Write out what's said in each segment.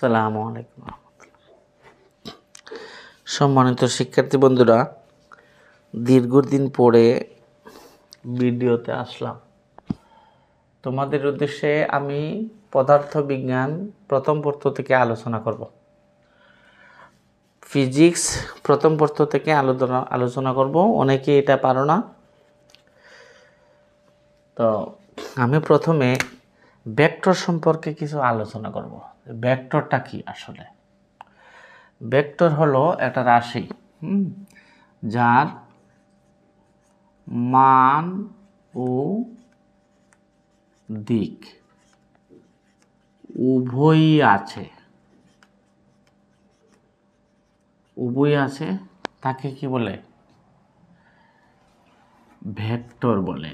আসসালামু আলাইকুম। সম্মানিত শিক্ষার্থী বন্ধুরা, দীর্ঘদিন পরে ভিডিওতে আসলাম। তোমাদের উদ্দেশ্যে আমি পদার্থ বিজ্ঞান প্রথম পত্র থেকে আলোচনা করব। ফিজিক্স প্রথম পত্র থেকে আলোচনা করব। অনেকে এটা পারো না, তো আমি প্রথমে ভেক্টর সম্পর্কে কিছু আলোচনা করব। ভেক্টরটা কি আসলে? ভেক্টর হলো একটা রাশি যার মান ও দিক উভয়ই আছে, তাকে কি বলে? ভেক্টর বলে।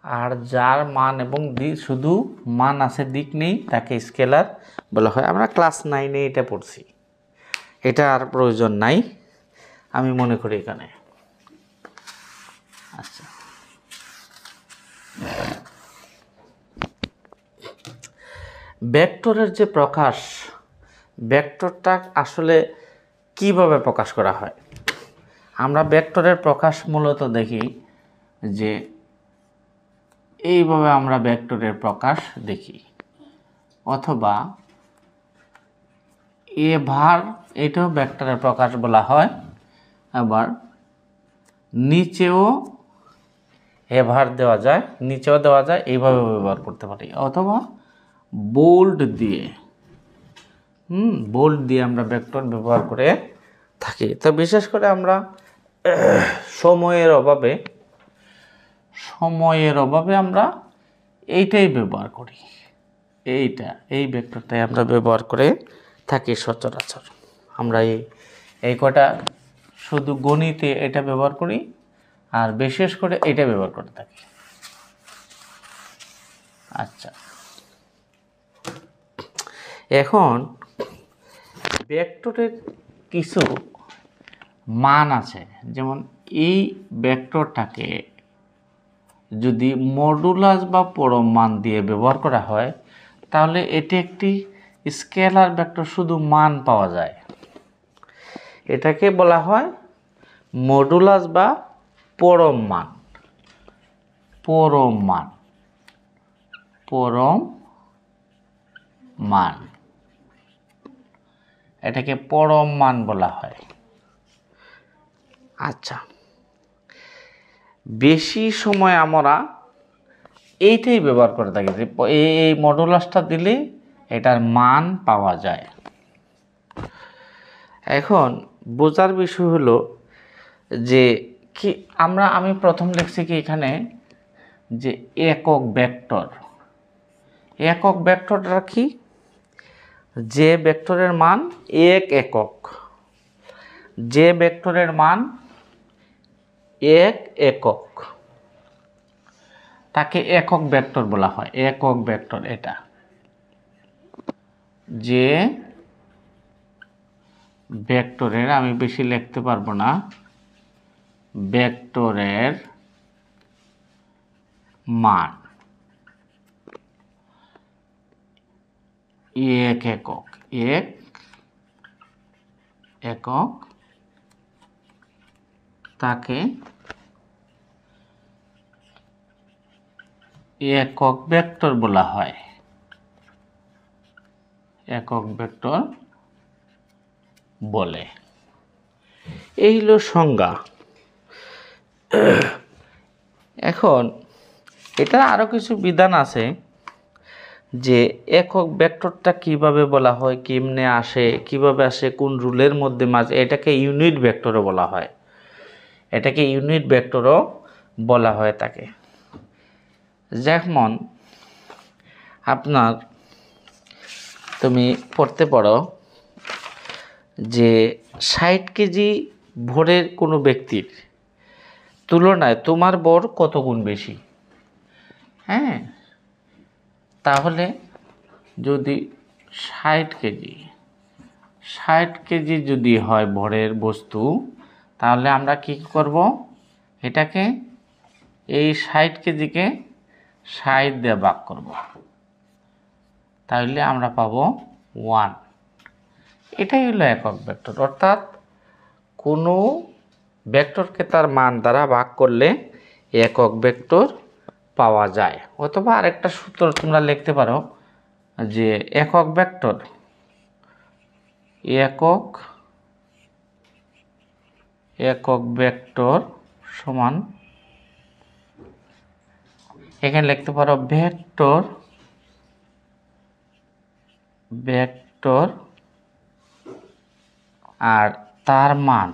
আর যার মান এবং দিক, শুধু মান আছে দিক নেই, তাকে স্কেলার বলা হয়। আমরা ক্লাস 9-এ এটা পড়ছি, এটা আর প্রয়োজন নাই আমি মনে করি এখানে। আচ্ছা, ভেক্টরের যে প্রকাশ, ভেক্টরটা আসলে কিভাবে প্রকাশ করা হয়? আমরা ভেক্টরের প্রকাশ মূলত দেখি যে এইভাবে আমরা ভেক্টরের প্রকাশ দেখি, অথবা এভার, এটাও ভেক্টরের প্রকাশ বলা হয়। আবার নিচেও এভার দেওয়া যায়, এইভাবে ব্যবহার করতে পারি, অথবা বোল্ড দিয়ে আমরা ভেক্টর ব্যবহার করে থাকি। তো বিশেষ করে আমরা সময়ের অভাবে আমরা এইটাই ব্যবহার করি, এই ভেক্টরটাই আমরা ব্যবহার করে থাকি সচরাচর। আমরা এই কটা শুধু গণিতে এটা ব্যবহার করি, আর বিশেষ করে এটা ব্যবহার করে থাকি। আচ্ছা, এখন ভেক্টরের কিছু মান আছে। যেমন এই ভেক্টরটাকে যদি মডুলাস বা পরম মান দিয়ে ব্যবহার করা হয়, তাহলে এটি একটি স্কেলার ভেক্টর, শুধু মান পাওয়া যায়। এটাকে বলা হয় মডুলাস বা পরম মান, এটাকে পরম মান বলা হয়। আচ্ছা, বেশি সময় আমরা এইটাই ব্যবহার করে থাকি, যে এই মডুলাসটা দিলে এটার মান পাওয়া যায়। এখন বোঝার বিষয় হলো যে কি, আমি প্রথম লিখছি কি এখানে যে একক ভেক্টরটা কি? যে ভেক্টরের মান একক, যে ভেক্টরের মান একক, তাকে একক ভেক্টর বলা হয়। একক ভেক্টর এটা, যে ভেক্টরের, আমি বেশি লিখতে পারবো না, ভেক্টরের মান একক, তাকে একক ভেক্টর বলা হয়। একক ভেক্টর বলে। এই হলো সংজ্ঞা। এখন এটা আরো কিছু বিধান আছে যে একক ভেক্টরটা কিভাবে বলা হয়, কেমনে আসে, কিভাবে আসে, কোন রুলের মধ্যে মাঝে, এটাকে ইউনিট ভেক্টরও বলা হয়। তাকে যেমন তুমি পড়তে পারো যে 60 কেজি ভরের কোনো ব্যক্তির তুলনায় তোমার ভর কত গুণ বেশি। তাহলে যদি 60 কেজি যদি হয় ভরের বস্তু, তাহলে আমরা কি করব? এটাকে এই 60 কেজিকে 60 দিয়ে ভাগ করব, তাহলে আমরা পাবো 1। এটাই হলো একক ভেক্টর। অর্থাৎ কোনো ভেক্টরকে তার মান দ্বারা ভাগ করলে একক ভেক্টর পাওয়া যায়। অথবা আরেকটা সূত্র তোমরা লিখতে পারো যে একক ভেক্টর সমান, এখানে লিখতে পারো ভেক্টর আর তার মান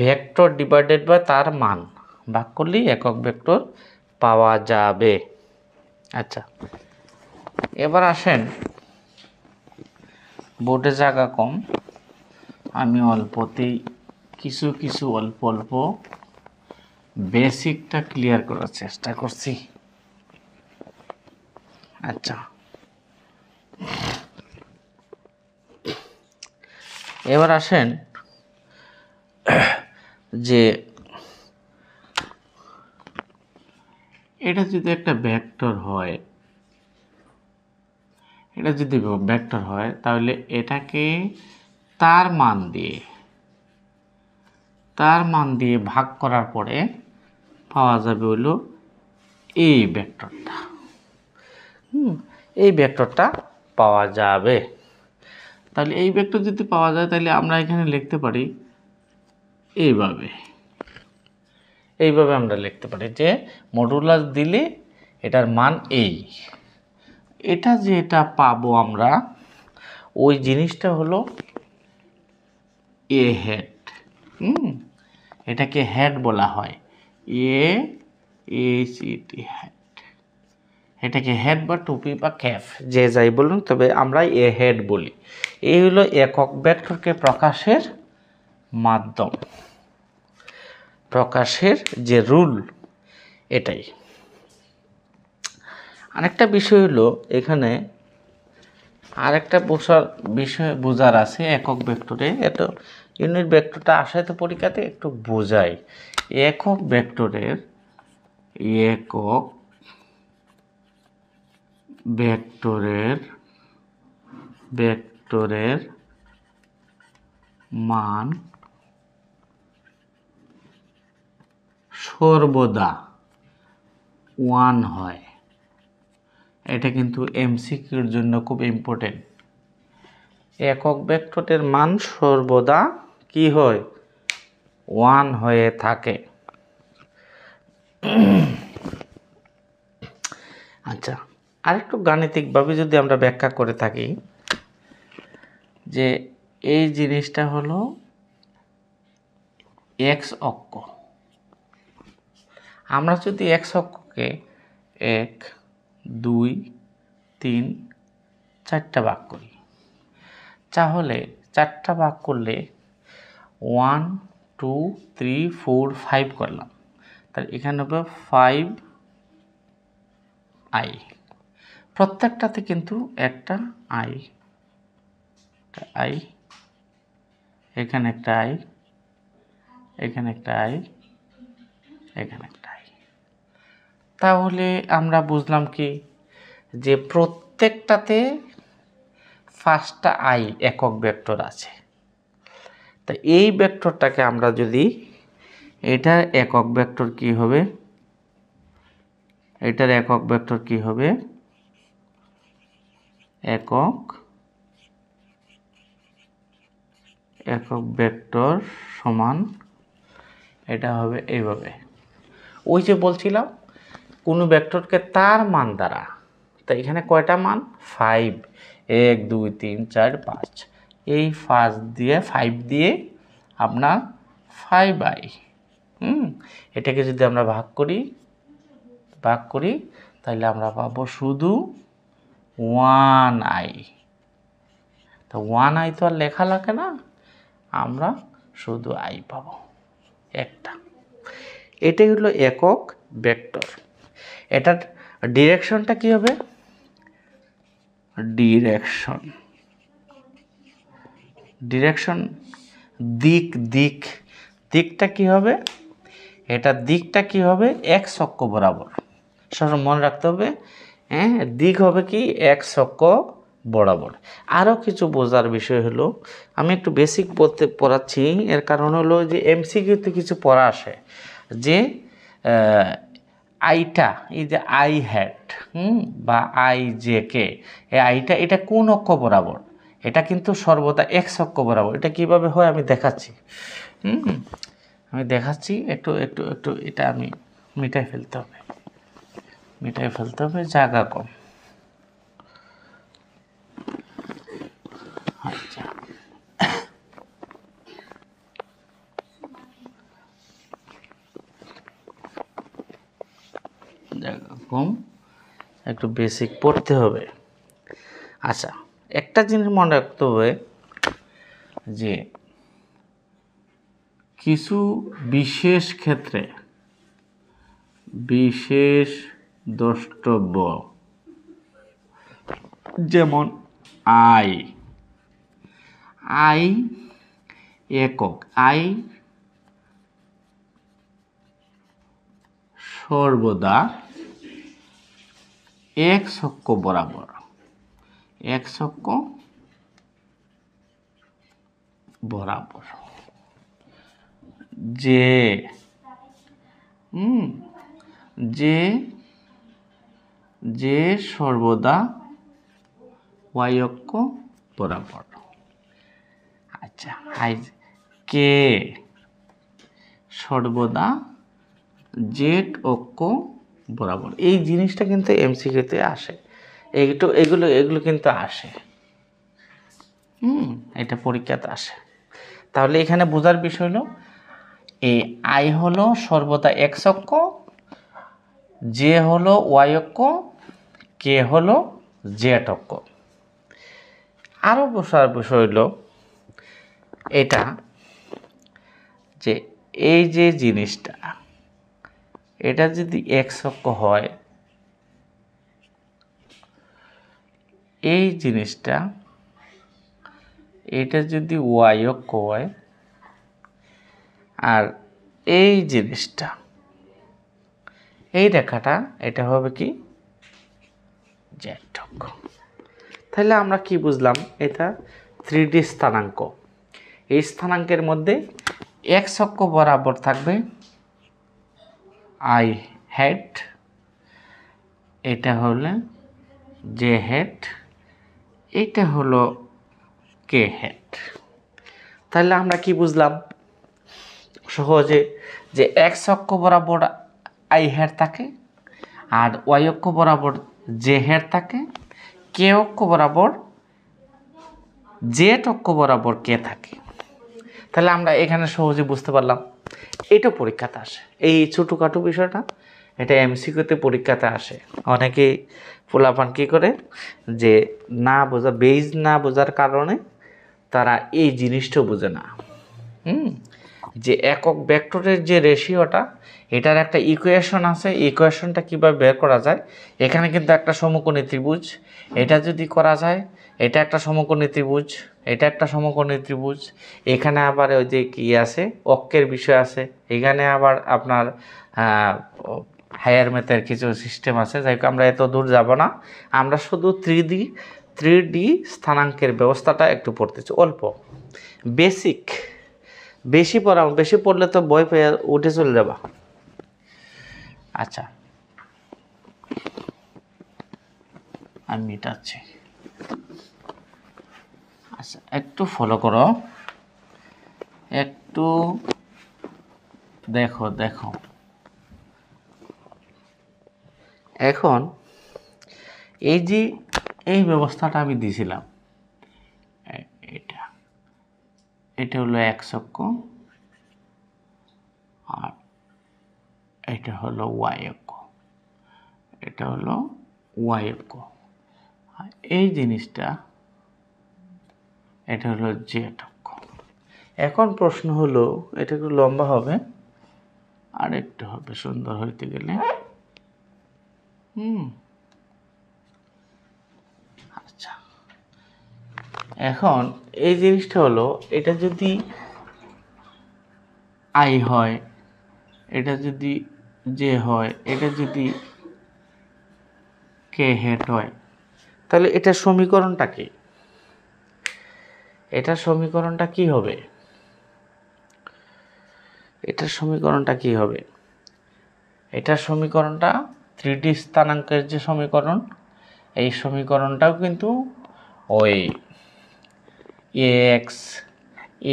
ভেক্টর ডিভাইডেড বাই তার মান ভাগ করলেই একক ভেক্টর পাওয়া যাবে। আচ্ছা, এবার আসেন, বোর্ডে জায়গা কম, আমি অল্পতেই কিছু অল্প বেসিকটা ক্লিয়ার করার চেষ্টা করছি। আচ্ছা, এবার আসেন যে এটা যদি একটা ভেক্টর হয়, তাহলে এটাকে তার মান দিয়ে ভাগ করার পরে পাওয়া যাবে হলো এই ভেক্টরটা। এই ভেক্টরটা পাওয়া যাবে। তাহলে এই ভেক্টর যদি পাওয়া যায়, তাহলে আমরা এখানে লিখতে পারি এইভাবে আমরা লিখতে পারি যে মডুলাস দিলে এটার মান এই। এটা যেটা পাবো আমরা, ওই জিনিসটা হলো এ হেড। এটাকে হেড বলা হয়, AHED হেড। এটাকে হেড বা টুপি বা ক্যাপ যে যাই বলুন, তবে আমরা এ হেড বলি। এই হলো একক ভেক্টরকে প্রকাশের মাধ্যম, প্রকাশের যে রুল, এটাই। আরেকটা বিষয় হলো এখানে আরেকটা বিষয় বোঝার আছে একক ভেক্টরে। এত ইউনিট ভেক্টরটা আসে তো পরীক্ষাতে, একটু বোঝাই। একক ভেক্টরের মান সর্বদা 1 হয়। এটা কিন্তু এমসিকিউর জন্য খুব ইম্পর্টেন্ট। একক ভেক্টরের মান সর্বদা কি হয়? 1 হয়ে থাকে। আচ্ছা, আরেকটু গাণিতিকভাবে যদি আমরা ব্যাখ্যা করে থাকি, যে এই জিনিসটা হলো এক্স অক্ষ। আমরা যদি এক্স অক্ষকে 1, 2, 3, 4টা ভাগ করি, তাহলে 4টা ভাগ করলে 1, 2, 3, 4, 5 করলাম, তাহলে এখানে হবে 5i। প্রত্যেকটাতে কিন্তু একটা i, এখানে একটা i, এখানে একটা i, এখানে একটা i। তাহলে আমরা বুঝলাম কি, যে প্রত্যেকটাতে 5টা i একক ভেক্টর আছে। তা এই ভেক্টরটাকে আমরা যদি, এটার একক ভেক্টর কি হবে? একক ভেক্টর সমান, এটা হবে এইভাবে। ওই যে বলছিলাম কোনো ভেক্টরকে তার মান দ্বারা, তো এখানে কয়টা মান? 5, 1, 2, 3, 4, 5। এই 5 দিয়ে আপনার 5i। এটাকে যদি আমরা ভাগ করি তাহলে আমরা পাবো শুধু 1i। তো 1i তো আর লেখা লাগে না, আমরা শুধু i পাবো একটা। এটাই হলো একক ভেক্টর। এটার ডিরেকশনটা কি হবে? ডিরেকশন দিক দিক দিকটা কি হবে, এটা দিকটা কি হবে এক্স অক্ষ বরাবর। সবসময় মনে রাখতে হবে, হ্যাঁ, দিক হবে কি এক্স অক্ষ বরাবর। আরও কিছু বোঝার বিষয় হলো, আমি একটু বেসিক বলতে পড়াচ্ছি, এর কারণ হলো যে এমসিকিউতে কিছু পড়া আসে যে আইটা, এই যে আই হ্যাট বা আই জে কে, এই আইটা এটা কোন অক্ষ বরাবর, এটা কিন্তু সর্বদা এক্স অক্ষ বরাবর। এটা কিভাবে হয় আমি দেখাচ্ছি, আমি দেখাচ্ছি, একটু একটু একটু এটা আমি মিটাই ফেলতে হবে, জায়গা কম। আচ্ছা, জায়গা কম, একটু বেসিক পড়তে হবে। আচ্ছা, একটা জিনিস মনে রাখতে হবে যে কিছু বিশেষ ক্ষেত্রে বিশেষ দ্রষ্টব্য, যেমন আই একক, আই সর্বদা এক্স অক্ষ বরাবর, এক্স অক্ষ বরাবর। যে যে সর্বদা ওয়াই অক্ষ বরাবর। আচ্ছা, আই কে সর্বদা জেড অক্ষ বরাবর। এই জিনিসটা কিন্তু এমসিকিউতে আসে, এগুলো কিন্তু আসে, এটা পরীক্ষাতে আসে। তাহলে এখানে বোঝার বিষয় হলো, এই আই হলো সর্বদা এক্স অক্ষ, জে হলো ওয়াই অক্ষ, কে হলো জেড অক্ষ। আরও বোঝার বিষয় হলো এটা যে এই যে জিনিসটা, এটা যদি এক্স অক্ষ হয়, এই জিনিসটা এটা যদি ওয়াই অক্ষ হয়, আর এই জিনিসটা, এই রেখাটা এটা হবে কি জেড অক্ষ। তাহলে আমরা কি বুঝলাম, এটা 3D স্থানাঙ্ক। এই স্থানাঙ্কের মধ্যে এক্স অক্ষ বরাবর থাকবে আই হ্যাট, এটা হলো জে হ্যাট, এটা হলো কে হ্যাট। তাহলে আমরা কি বুঝলাম সহজে, যে এক্স অক্ষ বরাবর আই হ্যাট থাকে, আর ওয়াই অক্ষ বরাবর জে হ্যাট থাকে, কে অক্ষ বরাবর জেড অক্ষ বরাবর কে থাকে। তাহলে আমরা এখানে সহজে বুঝতে পারলাম। এটা পরীক্ষাতে আসে, এই ছোটোখাটো বিষয়টা এটা এমসিকিউতে পরীক্ষাতে আসে। অনেকেই পোলাপান কী করে, যে না বোঝা, বেজ না বোঝার কারণে তারা এই জিনিসটা বোঝে না, যে একক ভেক্টরের যে রেশিওটা, এটার একটা ইকুয়েশন আছে, ইকুয়েশনটা কীভাবে বের করা যায়। এখানে কিন্তু একটা সমকোণী ত্রিভুজ, এটা যদি করা যায়, এটা একটা সমকোণী ত্রিভুজ, এটা একটা সমকোণী ত্রিভুজ, এখানে আবার ওই যে কী আছে অক্ষের বিষয় আছে, এখানে আবার আপনার হায়ার ম্যাথের কিছু সিস্টেম আছে। যাই হোক, আমরা এত দূর যাব না, আমরা শুধু 3D স্থানাঙ্কের ব্যবস্থাটা একটু পড়তেছি, অল্প বেসিক। বেশি পড়লে তো বই পেয়ে উঠে চলে যাবা। আচ্ছা, আমি মিটাচ্ছি। আচ্ছা, একটু ফলো করো, একটু দেখো। এখন এই যে এই ব্যবস্থাটা আমি দিয়েছিলাম, এটা হলো এক্স অক্ষ, আর এটা হলো ওয়াই অক্ষ, এটা হলো ওয়াই অক্ষ, আর এই জিনিসটা এটা হলো জেড অক্ষ। এখন প্রশ্ন হলো, এটা একটু লম্বা হবে, আর একটু হবে সুন্দর হইতে গেলে। আচ্ছা, এখন এই জিনিসটা হলো, এটা যদি আই হয়, এটা যদি জে হয়, এটা যদি কে হেড হয়, তাহলে এটার সমীকরণটা কি? এটার সমীকরণটা কি হবে? এটার সমীকরণটা কি হবে? এটার সমীকরণটা 3D স্থানাঙ্কের যে সমীকরণ, এই সমীকরণটাও কিন্তু ওই ax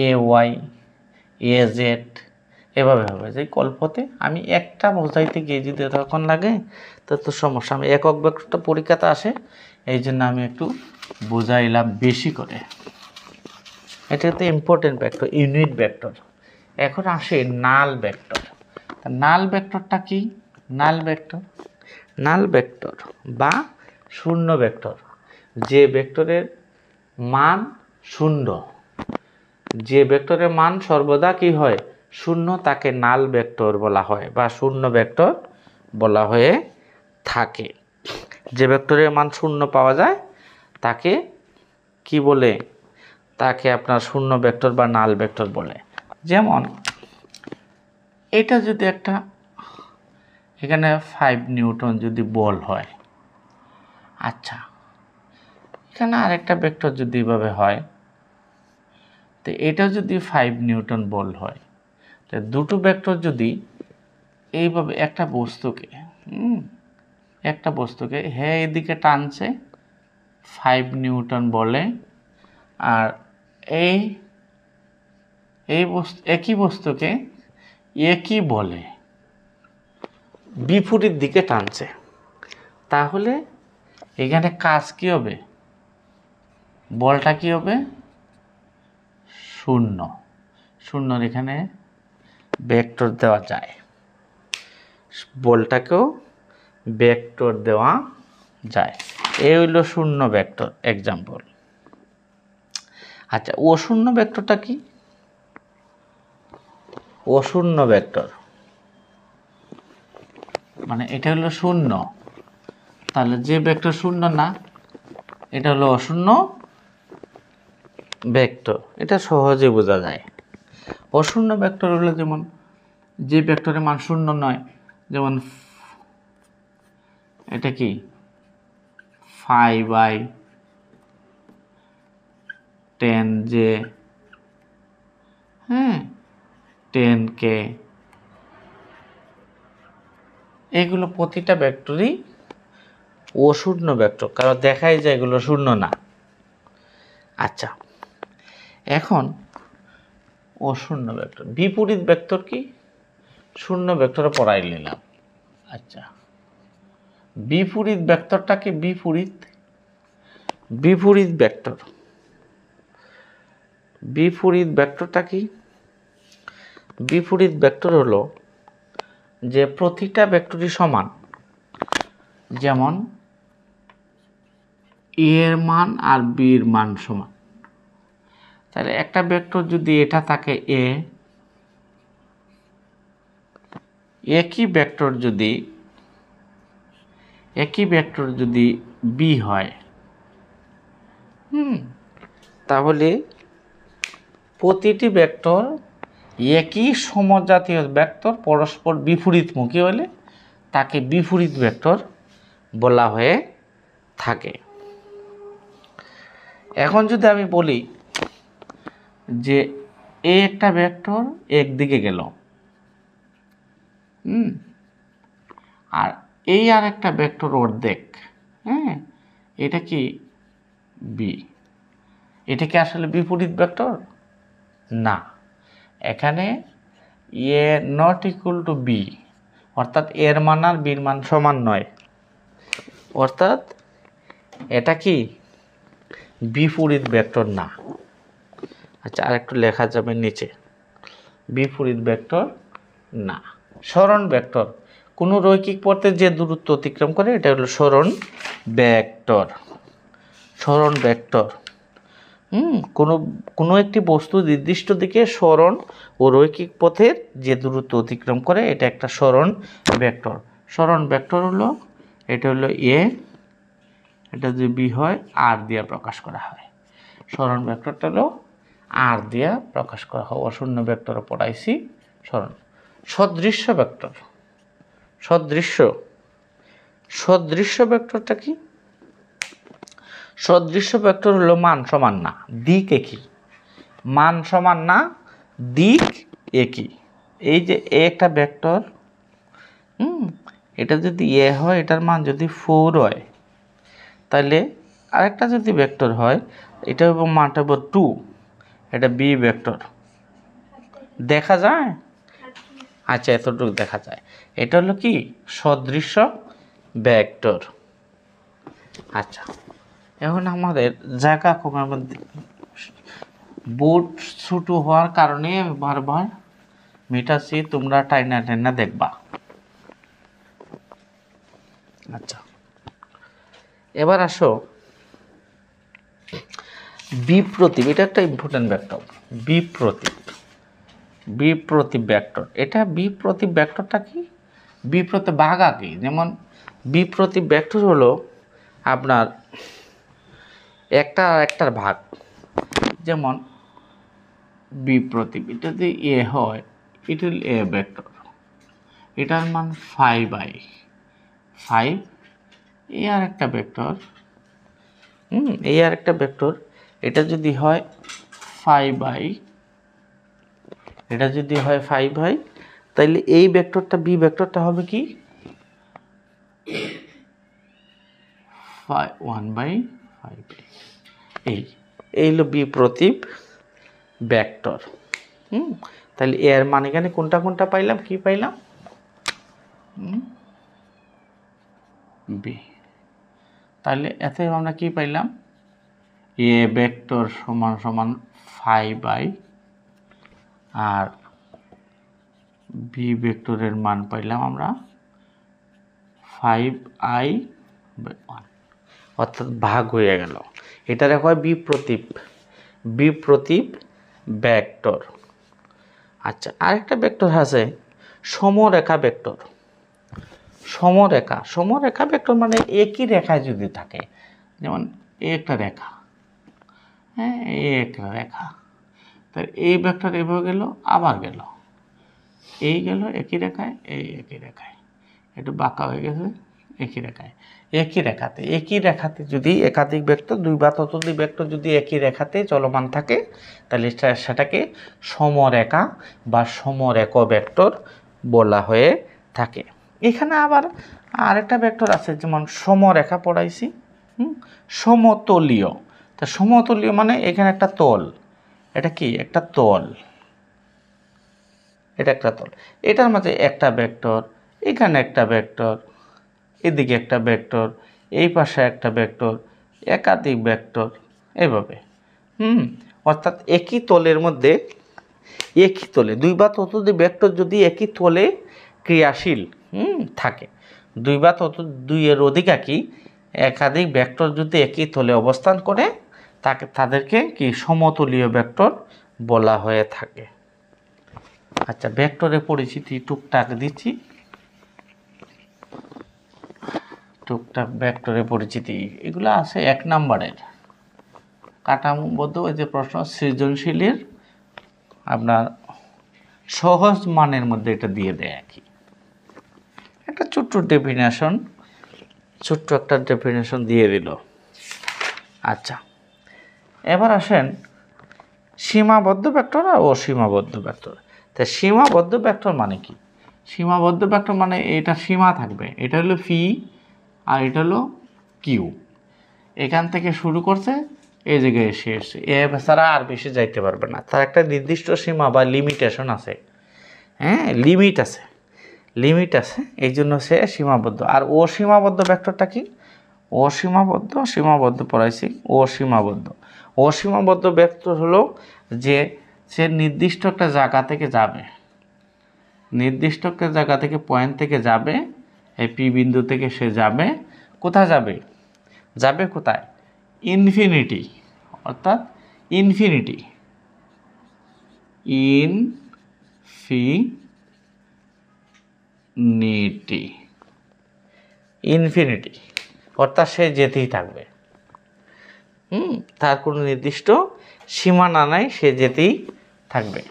ay az এভাবে হবে। যে কল্পতে আমি একটা বোঝাইতে গিয়ে যদি তখন লাগে তো সমস্যা। আমি একক ভেক্টরটা পরীক্ষাতে আসে, এই জন্য আমি একটু বোঝাইলাম বেশি করে। এটা তো ইম্পর্টেন্ট ভেক্টর, ইউনিট ভেক্টর। এখন আসে নাল ভেক্টর। নাল ভেক্টরটা কি? নাল ভেক্টর বা শূন্য ভেক্টর, যে ভেক্টরের মান শূন্য, যে ভেক্টরের মান সর্বদা কি হয়? শূন্য, তাকে নাল ভেক্টর বলা হয় বা শূন্য ভেক্টর বলা হয়ে থাকে। যে ভেক্টরের মান শূন্য পাওয়া যায় তাকে কি বলে? তাকে আপনার শূন্য ভেক্টর বা নাল ভেক্টর বলে। যেমন এটা যদি একটা, এখানে 5 নিউটন যদি বল হয়, আচ্ছা এখানে আরেকটা ভেক্টর যদি এভাবে হয়, তো এটা যদি 5 নিউটন বল হয়, তো দুটো ভেক্টর যদি এইভাবে একটা বস্তুকে হ্যাঁ এদিকে টানছে 5 নিউটন বলে, আর একই বস্তুকে একই বলে বিপরীত দিকে টানছে, তাহলে এখানে কাজ কি হবে? বলটা কি হবে? শূন্য। শূন্যর এখানে ভেক্টর দেওয়া যায়, বলটাকেও ভেক্টর দেওয়া যায়। এই হইল শূন্য ভেক্টর এক্সাম্পল। আচ্ছা, অশূন্য ভেক্টরটা কি? অশূন্য ভেক্টর মানে এটা হলো শূন্য, তাহলে যে ভেক্টর শূন্য না, এটা হলো অশূন্য ভেক্টর। এটা সহজে বোঝা যায়। অশূন্য ভেক্টর হলো যেমন যে ভেক্টরের মান শূন্য নয়, যেমন এটা কি 5/10j, হ্যাঁ 10k, এগুলো প্রতিটা ভেক্টরই অশূন্য ভেক্টর, কারণ দেখাই যায় এগুলো শূন্য না। আচ্ছা, এখন অশূন্য ভেক্টর বিপরীত ভেক্টর কি? শূন্য ভেক্টরে পড়াই নিলাম। আচ্ছা, বিপরীত ভেক্টরটাকে বিপরীত ভেক্টর, বিপরীত ভেক্টরটা কি? বিপরীত ভেক্টর হলো যে প্রতিটা ভেক্টরই সমান, যেমন এ এর মান আর বি এর মান সমান। তাহলে একটা ভেক্টর যদি এটা থাকে এ, একই ভেক্টর যদি বি হয়, তাহলে প্রতিটি ভেক্টর একই সমজাতীয় ভেক্টর পরস্পর বিপরীতমুখী হলে তাকে বিপরীত ভেক্টর বলা হয়ে থাকে। এখন যদি আমি বলি যে এই একটা ভেক্টর একদিকে গেল, আর এই আর একটা ভেক্টর অর্ধেক, এটা কি বি, এটা কি আসলে বিপরীত ভেক্টর না? এখানে এ নট ইকুয়াল টু বি, অর্থাৎ এর মান আর বির মান সমান নয়, অর্থাৎ এটা কি বিপরীত ভেক্টর না। আচ্ছা, আর একটু লেখা যাবে নিচে, বিপরীত ভেক্টর না। সরণ ভেক্টর কোনো রৈখিক পথে যে দূরত্ব অতিক্রম করে এটা হলো সরণ ভেক্টর। সরণ ভেক্টর কোনো একটি বস্তু নির্দিষ্ট দিকে সরণ ও রৈখিক পথের যে দূরত্ব অতিক্রম করে এটা একটা সরণ ভেক্টর। সরণ ভেক্টর হলো, এটা হলো এ, এটা যদি বি হয় আর দিয়ে প্রকাশ করা হয়। সরণ ভেক্টরটা হলো আর দিয়া প্রকাশ করা হয়। অশূন্য ভেক্টর পড়াইছি সরণ। সদৃশ্য ভেক্টর, সদৃশ্য ভেক্টরটা কি? সদৃশ্য ভেক্টর হলো মান সমান না, দিক একই। মান সমান না, দিক একই। এই যে একটা ভেক্টর, এটা যদি এ হয়, এটার মান যদি 4 হয়, তাহলে আরেকটা যদি ভেক্টর হয়, এটা মানটা হবে 2, এটা বি ভেক্টর। দেখা যায়? আচ্ছা, এতটুকু দেখা যায়। এটা হলো কি? সদৃশ্য ভেক্টর। আচ্ছা, এখন আমাদের জায়গা কমার মধ্যে বোর্ড ছোট হওয়ার কারণে বারবার মিটাচ্ছি, তোমরা টাইনা দেখবা। আচ্ছা, এবার আসো বিপ্রতীপ। এটা একটা ইম্পর্টেন্ট ভেক্টর, বিপ্রতীপ ভেক্টর। এটা বিপ্রতীপ ভেক্টরটা কি? বিপ্রতীপ ভাগা কি? যেমন বিপ্রতীপ ভেক্টর হলো আপনার একটা আর একটার ভাগ। যেমন বিপ্রতীপ, এটা যদি এ হয়, এটা হল এ ভেক্টর, এটার মান 5/5। এ আর একটা ভেক্টর, এই আর একটা ভেক্টর, এটা যদি হয় 5/, এটা যদি হয় 5/, তাইলে এই ভেক্টরটা বি ভেক্টরটা হবে কি? 1/5। এই হলো বিপ্রতীপ ভেক্টর। তাহলে এর মান এখানে কোনটা কোনটা পাইলাম? কি পাইলাম? বি। তাহলে এতে আমরা কি পাইলাম? এ ভেক্টর সমান সমান 5/, আর বি ভেক্টরের মান পাইলাম আমরা 5i/1, অর্থাৎ ভাগ হয়ে গেল। এটারে হয় বিপ্রতীপ ভেক্টর। আচ্ছা, আরেকটা ভেক্টর আছে সমরেখা ভেক্টর। সমরেখা ভেক্টর মানে একই রেখায় যদি থাকে, যেমন একটা রেখা, হ্যাঁ, এই একটা রেখা, তাহলে এই ভেক্টর এভাবে গেল, আবার গেল, এই গেল একই রেখায়, এই একই রেখায়, একটু বাঁকা হয়ে গেছে, একই রেখাতে যদি একাধিক ভেক্টর, 2 বা ততোধিক ভেক্টর যদি একই রেখাতে চলমান থাকে, তাহলে সেটাকে সমরেখা বা সমরেখ ভেক্টর বলা হয়ে থাকে। এখানে আবার আরেকটা ভেক্টর আছে, যেমন সমরেখা পড়াইছি, সমতলীয়। তা সমতলীয় মানে এখানে একটা তল, এটা কি? একটা তল, এটা একটা তল, এটার মাঝে একটা ভেক্টর, এখানে একটা ভেক্টর, এদিকে একটা ভেক্টর, এই পাশে একটা ভেক্টর, একাধিক ভেক্টর, এভাবে। অর্থাৎ একই তলের মধ্যে, একই তলে 2 বা ততোধিক ভেক্টর যদি একই তলে ক্রিয়াশীল থাকে, 2 বা দুইয়ের অধিক একাধিক ভেক্টর যদি একই তলে অবস্থান করে, তাদেরকে কি? সমতলীয় ভেক্টর বলা হয়ে থাকে। আচ্ছা, ভেক্টরের পরিচিতি টুকটাক দিচ্ছি, ভেক্টরের পরিচিতি এগুলো আছে 1 নম্বরের কাঠামোবদ্ধ ওই যে প্রশ্ন সৃজনশীলের আপনার সহজ মানের মধ্যে এটা দিয়ে দেয় আর কি। একটা ছোট্ট একটা ডেফিনেশন দিয়ে দিল। আচ্ছা, এবার আসেন সীমাবদ্ধ ভেক্টর আর অসীমাবদ্ধ ভেক্টর। তা সীমাবদ্ধ ভেক্টর মানে কি? সীমাবদ্ধ ভেক্টর মানে এটা সীমা থাকবে, এটা হলো পি আর এটা হলো কিউ, এখান থেকে শুরু করছে, এই জায়গায় এসে এ ছাড়া আর বেশি যাইতে পারবে না। তার একটা নির্দিষ্ট সীমা বা লিমিটেশন আছে, হ্যাঁ, লিমিট আছে, এই জন্য সে সীমাবদ্ধ। আর অসীমাবদ্ধ ভেক্টরটা কি? সীমাবদ্ধ পড়াইছি। অসীমাবদ্ধ ভেক্টর হলো যে সে নির্দিষ্ট একটা জায়গা থেকে যাবে, নির্দিষ্ট একটা জায়গা থেকে পয়েন্ট থেকে যাবে, এই পি বিন্দু থেকে সে যাবে, কোথায় যাবে কোথায়? ইনফিনিটি, অর্থাৎ ইনফিনিটি, অর্থাৎ সে যেতেই থাকবে। তার কোনো নির্দিষ্ট সীমানা নাই, সে যেতেই থাকবে।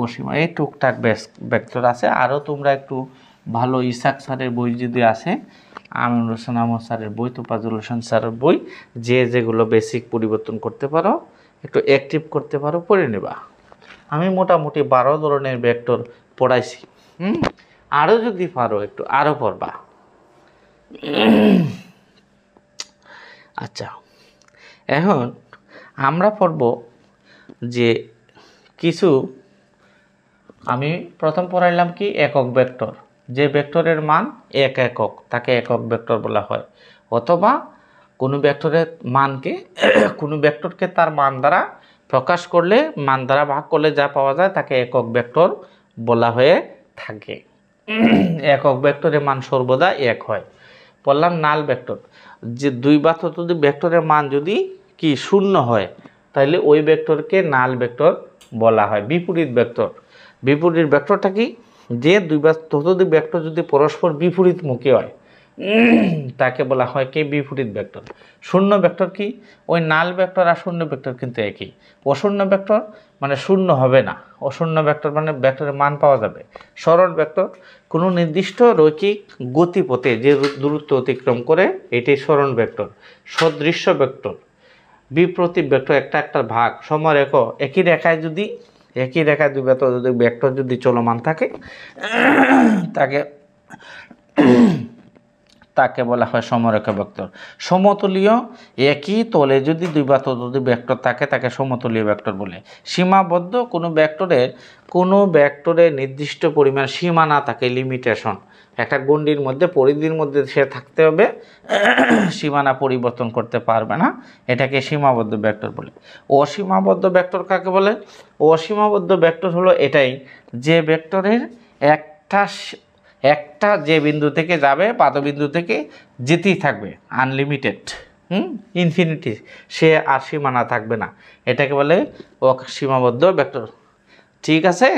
অসীম এই টুকটাক ভেক্টর আছে। আরও তোমরা একটু ভালো ইসাক স্যারের বই যদি আসে, আমিনুর হোসেন আহমদ স্যারের বই, তোফাজ্জল হোসেন স্যারের বই, যেগুলো বেসিক পরিবর্তন করতে পারো, একটু অ্যাক্টিভ করতে পারো, পড়ে নেবা। আমি মোটামুটি 12 ধরনের ভেক্টর পড়াইছি। আরও যদি পারো একটু আরও পড়বা। আচ্ছা, এখন আমরা পড়ব যে কিছু, আমি প্রথম পড়াইলাম কি একক ভেক্টর, যে ভেক্টরের মান এক একক তাকে একক ভেক্টর বলা হয়, অথবা কোনো ভেক্টরের মানকে কোনো ভেক্টরকে তার মান দ্বারা প্রকাশ করলে, মান দ্বারা ভাগ করলে যা পাওয়া যায় তাকে একক ভেক্টর বলা হয়ে থাকে। একক ভেক্টরের মান সর্বদা এক হয়। বললাম নাল ভেক্টর, যে দুই বা ততোধিক ভেক্টরের মান যদি কি শূন্য হয় তাহলে ওই ভেক্টরকে নাল ভেক্টর বলা হয়। বিপরীত ভেক্টর, বিপরীত ভেক্টরটা কি, যে দুই বা ততোধিক ভেক্টর যদি পরস্পর বিপরীতমুখী হয় তাকে বলা হয় কি বিপরীত ভেক্টর। শূন্য ভেক্টর কি, ওই নাল ভেক্টর আর শূন্য ভেক্টর কিন্তু একই। অশূন্য ভেক্টর মানে শূন্য হবে না, অশূন্য ভেক্টর মানে ভেক্টরের মান পাওয়া যাবে। সরল ভেক্টর কোনো নির্দিষ্ট রৈখিক গতিপথে যে দূরত্ব অতিক্রম করে, এটাই সরল ভেক্টর। সদৃশ্য ভেক্টর, বিপ্রতীক ভেক্টর একটা ভাগ, সমরেখ একই রেখায় দুই বা ততোধিক ভেক্টর যদি চলমান থাকে তাকে বলা হয় সমরেখ ভেক্টর। সমতলীয়, একই তলে যদি দুই বা ততোধিক ভেক্টর থাকে তাকে সমতলীয় ভেক্টর বলে। সীমাবদ্ধ, কোনো ভেক্টরের নির্দিষ্ট পরিমাণ সীমানা থাকে, লিমিটেশন, একটা গণ্ডির মধ্যে, পরিধির মধ্যে সে থাকতে হবে, সীমানা পরিবর্তন করতে পারবে না, এটাকে সীমাবদ্ধ ভেক্টর বলে। অসীমাবদ্ধ ভেক্টর কাকে বলে? অসীমাবদ্ধ ভেক্টর হলো এটাই, যে ভেক্টরের একটা যে বিন্দু থেকে যাবে, পাদবিন্দু থেকে যেতেই থাকবে, আনলিমিটেড, ইনফিনিটি, সে আর সীমানা থাকবে না, এটাকে বলে অসীমাবদ্ধ ভেক্টর। ঠিক আছে।